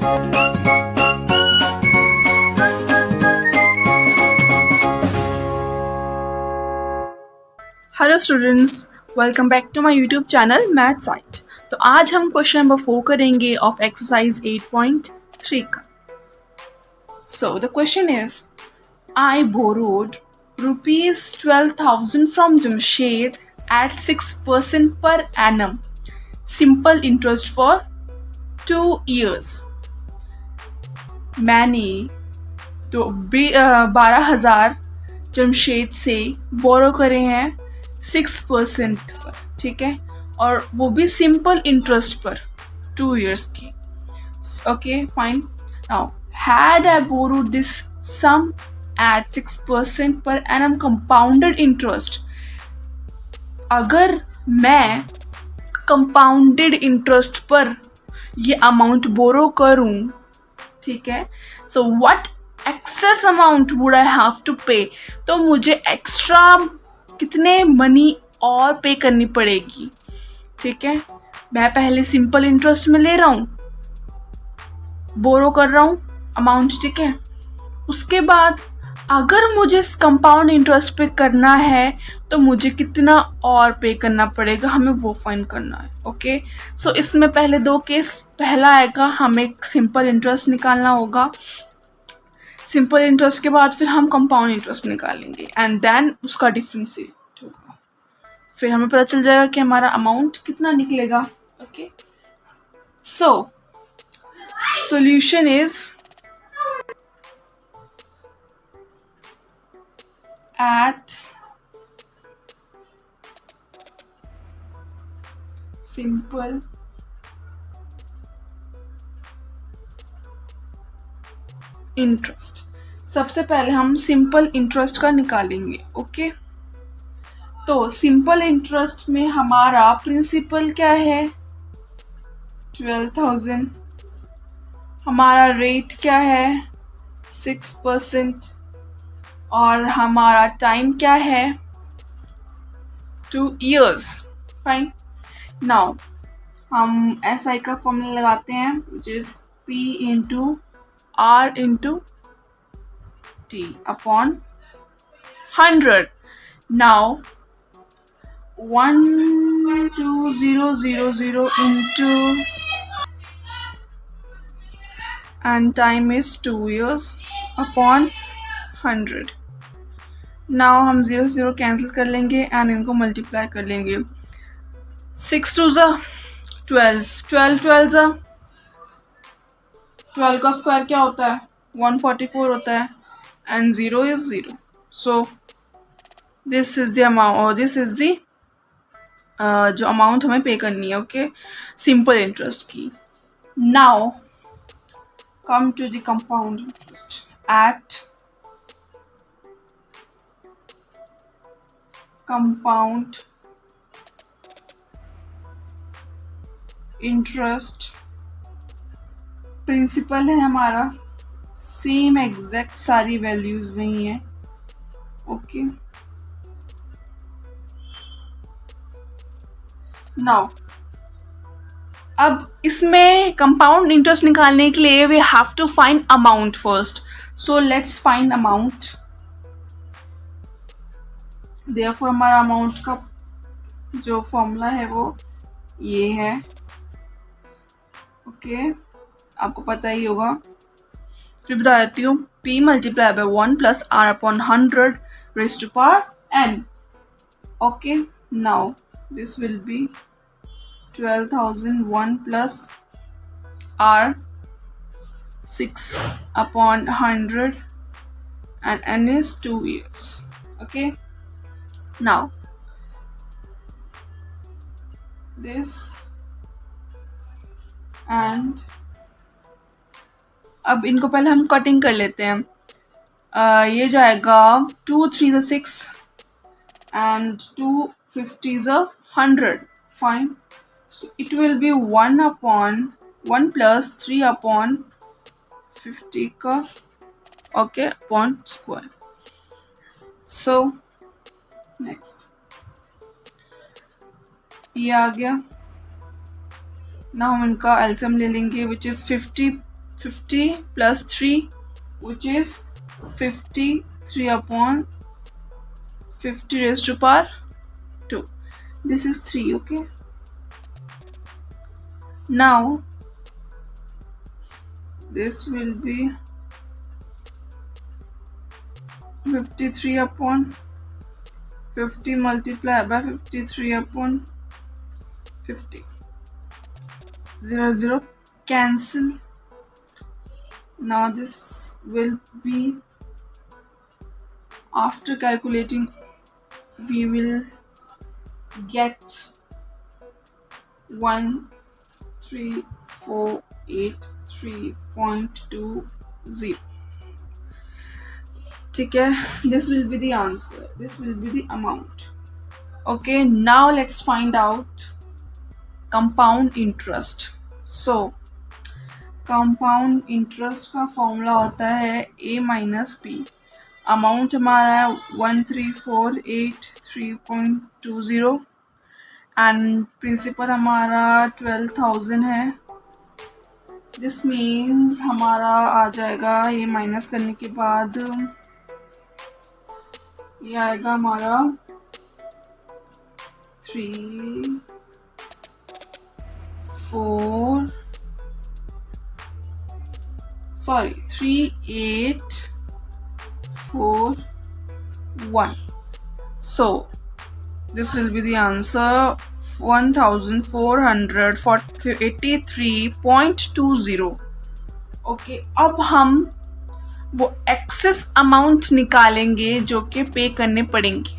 Hello students, welcome back to my YouTube channel math site. तो आज हम question number 4 करेंगे ऑफ एक्सरसाइज 8.3 का। So the question is, I borrowed ₹12,000 from Jamshed at 6% per annum, simple interest for 2 years। मैंने तो 12,000 जमशेद से बोरो करे हैं 6% पर, ठीक है, और वो भी सिंपल इंटरेस्ट पर 2 years की। Okay fine. Now had I borrowed this sum at 6% per annum compounded interest, अगर मैं कंपाउंडेड इंटरेस्ट पर ये अमाउंट बोरो करूं, ठीक है, so what excess amount would I have to pay, तो मुझे एक्स्ट्रा कितने मनी और पे करनी पड़ेगी, ठीक है। मैं पहले सिंपल इंटरेस्ट में ले रहा हूँ, बोरो कर रहा हूँ अमाउंट, ठीक है। उसके बाद अगर मुझे कंपाउंड इंटरेस्ट पे करना है तो मुझे कितना और पे करना पड़ेगा, हमें वो फाइंड करना है। ओके, सो इसमें पहले 2 केस, पहला आएगा हमें सिंपल इंटरेस्ट निकालना होगा, सिंपल इंटरेस्ट के बाद फिर हम कंपाउंड इंटरेस्ट निकालेंगे एंड देन उसका डिफरेंशिएट होगा, फिर हमें पता चल जाएगा कि हमारा अमाउंट कितना निकलेगा। Okay, so solution is at simple interest. सबसे पहले हम सिंपल इंटरेस्ट का निकालेंगे। ओके, तो सिंपल इंटरेस्ट में हमारा प्रिंसिपल क्या है, 12,000, हमारा रेट क्या है 6%, और हमारा टाइम क्या है 2 years। फाइन। नाउ हम SI का फॉर्मूला लगाते हैं, which is P into R into T upon 100। Now 12000 into and time is 2 years upon 100। Now हम 0 कैंसिल कर लेंगे एंड इनको मल्टीप्लाई कर लेंगे। 6 2 12, 12 का स्क्वायर क्या होता है 144 होता है and 0 is 0। So this is the amount, और दिस इज द जो अमाउंट हमें पे करनी है। ओके, सिंपल इंटरेस्ट की। Now come to the compound interest. At compound interest, principal है हमारा सेम एग्जैक्ट, सारी वैल्यूज वही हैं। ओके, नाउ अब इसमें कंपाउंड इंटरेस्ट निकालने के लिए we have to find amount first, so let's find amount. Therefore हमारा अमाउंट का जो फॉर्मूला है वो ये है। ओके, आपको पता ही होगा, फिर बता देती हूँ। P multiply by 1 plus R upon 100 raised to power n। Okay, now this will be 12,001 plus R 6 upon 100 and n is 2 years। Okay, now this and अब इनको पहले हम कटिंग कर लेते हैं। ये जाएगा 2 3 6 and 2 50 100। Fine, so it will be 1 upon 1 plus 3 upon 50 का, okay, upon square। So next ये आ गया। ना हम इनका एलसीएम ले लेंगे, which is 50 50 plus 3, which is 53 upon 50 raised to power 2. This is 3, okay? Now this will be 53 upon 50 multiplied by 53 upon 50. 0, 0 cancel. Now this will be, after calculating, we will get 1348.3.20. ठीक है, this will be the answer, this will be the amount. Okay, now let's find out compound interest. So compound interest का formula होता है a minus P. Amount हमारा है 1348.3.20 and principal हमारा 12,000 है. This means हमारा आ जाएगा, ये माइनस करने के बाद ये आएगा हमारा 3841. So this will be the answer, 1483.20. Okay, अब हम वो एक्सेस अमाउंट निकालेंगे जो कि पे करने पड़ेंगे.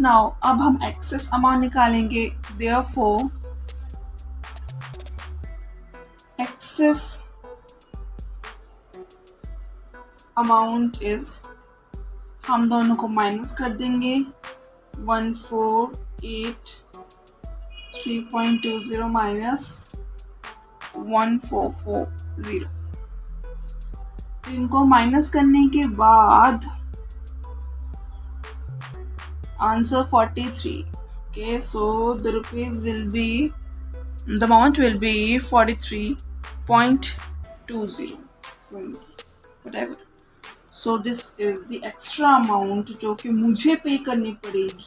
नाउ अब हम एक्सेस अमाउंट निकालेंगे. देयरफॉर एक्सेस अमाउंट इज, हम दोनों को माइनस कर देंगे. 1483.20 माइनस 1440. इनको माइनस करने के बाद answer 43. Okay, so the rupees will be, the amount will be 43.20, whatever. So this is the extra amount जो कि मुझे पे करनी पड़ेगी.